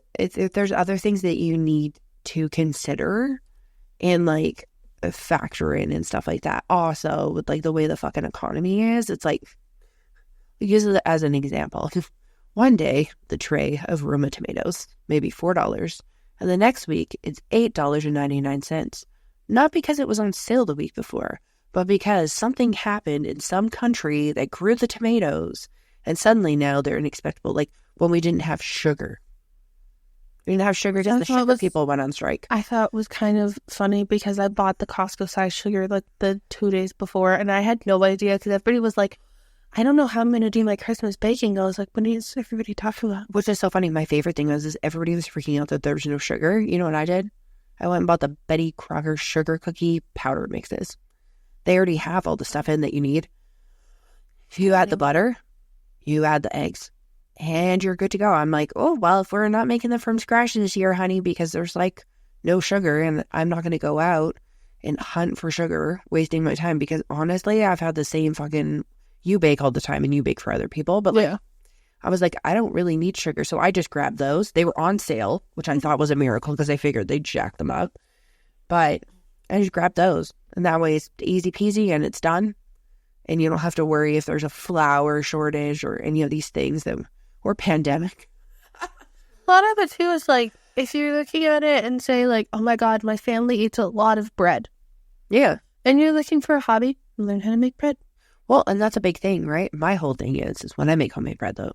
other things that you need to consider and, like, factor in and stuff like that. Also, with, like, the way the fucking economy is, it's like, use it as an example. One day, the tray of Roma tomatoes may be $4, and the next week, it's $8.99. Not because it was on sale the week before, but because something happened in some country that grew the tomatoes, and suddenly now they're inexpectable. Like, when we didn't have sugar. We didn't have sugar because the sugar people went on strike. I thought it was kind of funny because I bought the Costco-sized sugar, like, the 2 days before, and I had no idea because everybody was like, I don't know how I'm going to do my Christmas baking. I was like, what is everybody talking about? Which is so funny. My favorite thing is everybody was freaking out that there was no sugar. You know what I did? I went and bought the Betty Crocker sugar cookie powder mixes. They already have all the stuff in that you need. If you add the butter, you add the eggs, and you're good to go. I'm like, oh, well, if we're not making them from scratch this year, honey, because there's, like, no sugar, and I'm not going to go out and hunt for sugar, wasting my time, because honestly, I've had the same fucking... You bake all the time and you bake for other people. But, like, yeah. I was like, I don't really need sugar. So I just grabbed those. They were on sale, which I thought was a miracle because I figured they'd jack them up. But I just grabbed those. And that way it's easy peasy and it's done. And you don't have to worry if there's a flour shortage or any of these things or pandemic. A lot of it, too, is like, if you're looking at it and say, like, oh, my God, my family eats a lot of bread. Yeah. And you're looking for a hobby, learn how to make bread. Well, and that's a big thing, right? My whole thing is when I make homemade bread, though,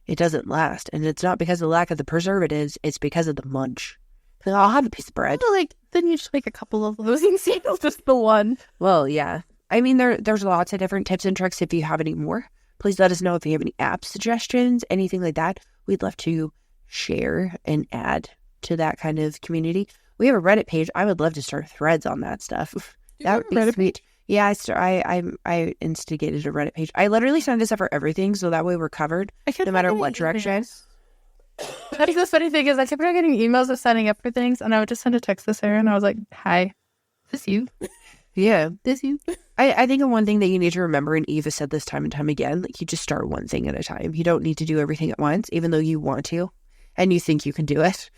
it doesn't last. And it's not because of the lack of the preservatives. It's because of the munch. So I'll have a piece of bread. Well, like, then you just make a couple of those and see just the one. Well, yeah. I mean, there's lots of different tips and tricks. If you have any more, please let us know if you have any app suggestions, anything like that. We'd love to share and add to that kind of community. We have a Reddit page. I would love to start threads on that stuff. That would be sweet. Yeah, I instigated a Reddit page. I literally signed us up for everything, so that way we're covered, no matter what direction. I think the funny thing is I kept on getting emails of signing up for things, and I would just send a text to Sarah, and I was like, hi, this you? Yeah. This you? I think one thing that you need to remember, and Eva said this time and time again, like, you just start one thing at a time. You don't need to do everything at once, even though you want to, and you think you can do it.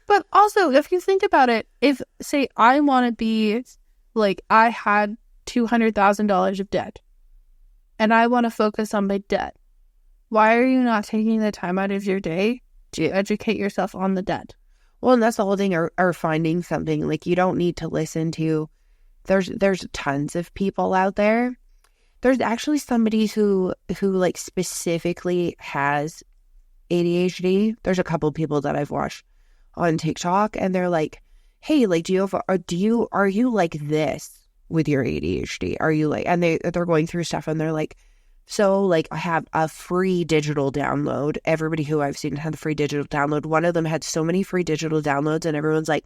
But also, if you think about it, if, say, I want to be, like, I had $200,000 of debt, and I want to focus on my debt, why are you not taking the time out of your day to educate yourself on the debt? Well, and that's the whole thing, or finding something. Like, you don't need to listen to, there's tons of people out there. There's actually somebody who like specifically has ADHD. There's a couple of people that I've watched on TikTok, and they're like, hey, like, are you like this with your ADHD? Are you like, and they're going through stuff and they're like, so like I have a free digital download. Everybody who I've seen had a free digital download. One of them had so many free digital downloads and everyone's like,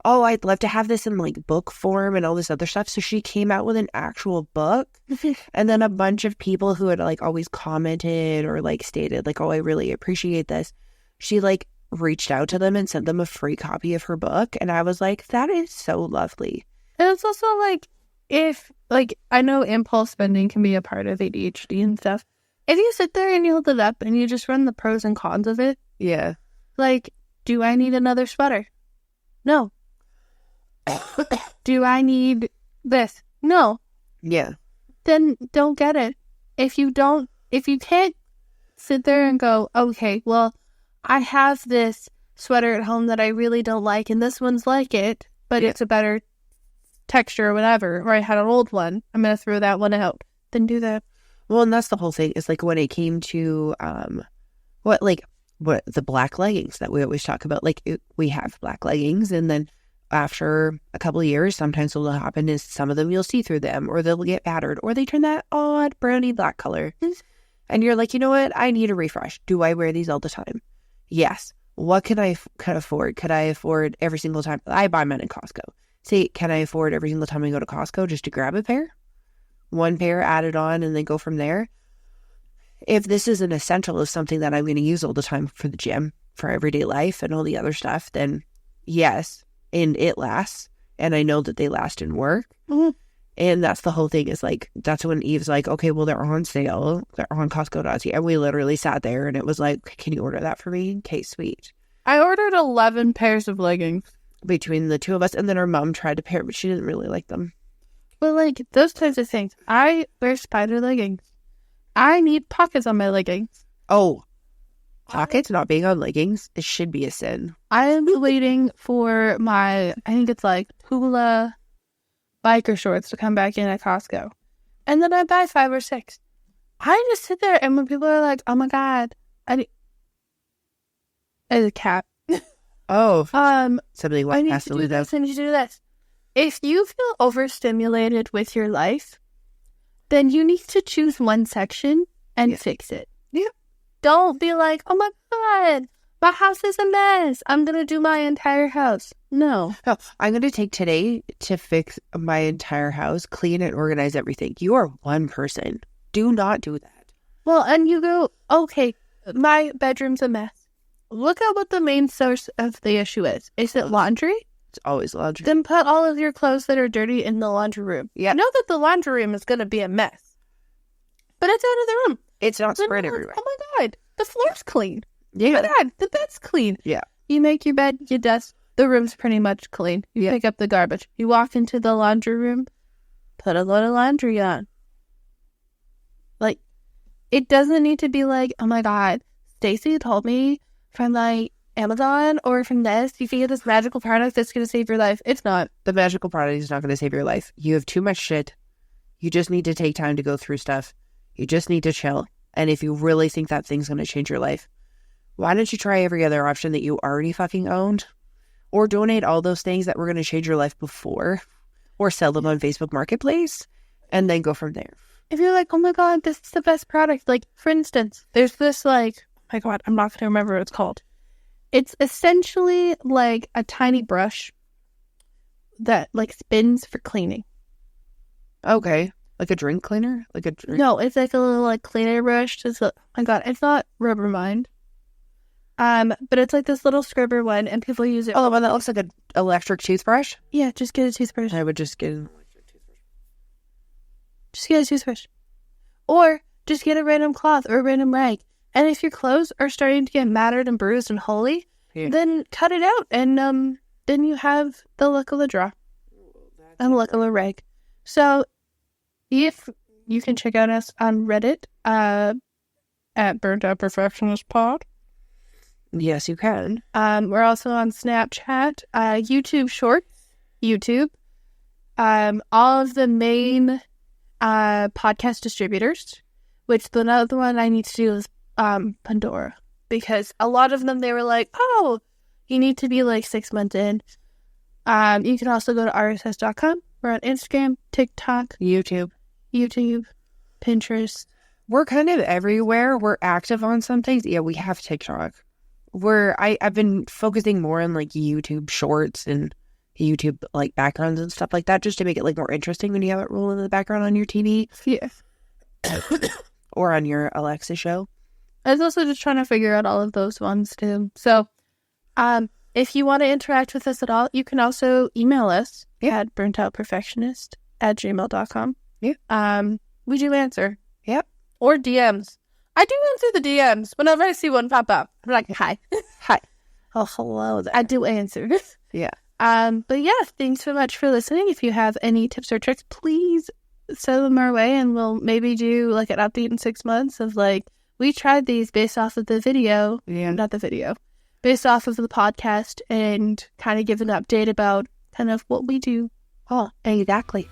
oh, I'd love to have this in like book form and all this other stuff. So she came out with an actual book. And then a bunch of people who had like always commented or like stated like, oh, I really appreciate this. She like reached out to them and sent them a free copy of her book. And I was like, that is so lovely. And it's also like, if like, I know impulse spending can be a part of ADHD and stuff. If you sit there and you hold it up and you just run the pros and cons of it. Yeah. Like, do I need another sweater? No. Do I need this? No. Yeah. Then don't get it. If you can't sit there and go, okay, well, I have this sweater at home that I really don't like, and this one's like it, but it's a better texture or whatever, or I had an old one, I'm going to throw that one out. Then do that. Well, and that's the whole thing. Is like when it came to, what the black leggings that we always talk about, like we have black leggings and then after a couple of years, sometimes what'll happen is some of them you'll see through them or they'll get battered or they turn that odd browny black color. And you're like, you know what? I need a refresh. Do I wear these all the time? Yes. What can I afford? Could I afford every single time? I buy mine in Costco. Say, can I afford every single time I go to Costco just to grab a pair? One pair, add it on, and then go from there. If this is an essential of something that I'm going to use all the time for the gym, for everyday life and all the other stuff, then yes. And it lasts, and I know that they last in work. Mm-hmm. And that's the whole thing is like, that's when Eve's like, okay, well, they're on sale. They're on Costco.ca. And we literally sat there and it was like, can you order that for me? Okay, sweet. I ordered 11 pairs of leggings. Between the two of us. And then our mom tried a pair, but she didn't really like them. But like those types of things. I wear spider leggings. I need pockets on my leggings. Oh, pockets not being on leggings, it should be a sin. I am waiting for my, I think it's like hula biker shorts to come back in at Costco. And then I buy 5 or 6. I just sit there and when people are like, oh my God, as a cat. Oh, somebody has to do this. I need to do this. If you feel overstimulated with your life, then you need to choose one section and fix it. Yeah. Don't be like, oh my God, my house is a mess. I'm going to do my entire house. No, I'm going to take today to fix my entire house, clean and organize everything. You are one person. Do not do that. Well, and you go, okay, my bedroom's a mess. Look at what the main source of the issue is. Is it laundry? It's always laundry. Then put all of your clothes that are dirty in the laundry room. Yeah. Know that the laundry room is going to be a mess. But it's out of the room. It's not spread everywhere. Oh my God, the floor's clean. Yeah. Oh my God, the bed's clean. Yeah. You make your bed, you dust. The room's pretty much clean. You pick up the garbage. You walk into the laundry room, put a load of laundry on. Like, it doesn't need to be like, oh my God, Stacy told me from like Amazon or from this, you can get this magical product that's going to save your life. It's not. The magical product is not going to save your life. You have too much shit. You just need to take time to go through stuff. You just need to chill. And if you really think that thing's going to change your life, why don't you try every other option that you already fucking owned? Or donate all those things that were going to change your life before. Or sell them on Facebook Marketplace. And then go from there. If you're like, oh my God, this is the best product. Like, for instance, there's this like, oh my God, I'm not going to remember what it's called. It's essentially like a tiny brush that like spins for cleaning. Okay. Like a drink cleaner? No, it's like a little like cleaner brush. Oh my God, it's not Rubbermind. But it's like this little scrubber one and people use it. Oh, the one that looks like an electric toothbrush? Yeah, just get a toothbrush. I would just get an electric toothbrush. Just get a toothbrush. Or just get a random cloth or a random rag. And if your clothes are starting to get matted and bruised and holy, then cut it out. And then you have the look of a draw and the look of a rag. So if you can check out us on Reddit at Burnt Out Perfectionist Pod. Yes, you can. We're also on Snapchat, YouTube Shorts, YouTube, all of the main podcast distributors, which the other one I need to do is Pandora, because a lot of them, they were like, oh, you need to be like 6 months in. You can also go to rss.com We're on Instagram, TikTok, YouTube, Pinterest. We're kind of everywhere. We're active on some things. Yeah, we have TikTok. I've been focusing more on like YouTube shorts and YouTube like backgrounds and stuff like that, just to make it like more interesting when you have it rolling in the background on your TV. Yeah. Or on your Alexa show. I was also just trying to figure out all of those ones too. So, if you want to interact with us at all, you can also email us at burntoutperfectionist@gmail.com. Yeah. We do answer. Yep. Or DMs. I do answer the DMs whenever I see one pop up. I'm like, hi. Hi. Oh, hello there. I do answer. Yeah. But yeah, thanks so much for listening. If you have any tips or tricks, please send them our way, and we'll maybe do like an update in 6 months of like, we tried these based off of the video. Yeah. Not the video. Based off of the podcast, and kind of give an update about kind of what we do. Oh, exactly.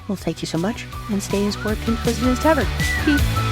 Well, thank you so much, and stay as work and as ever. Peace.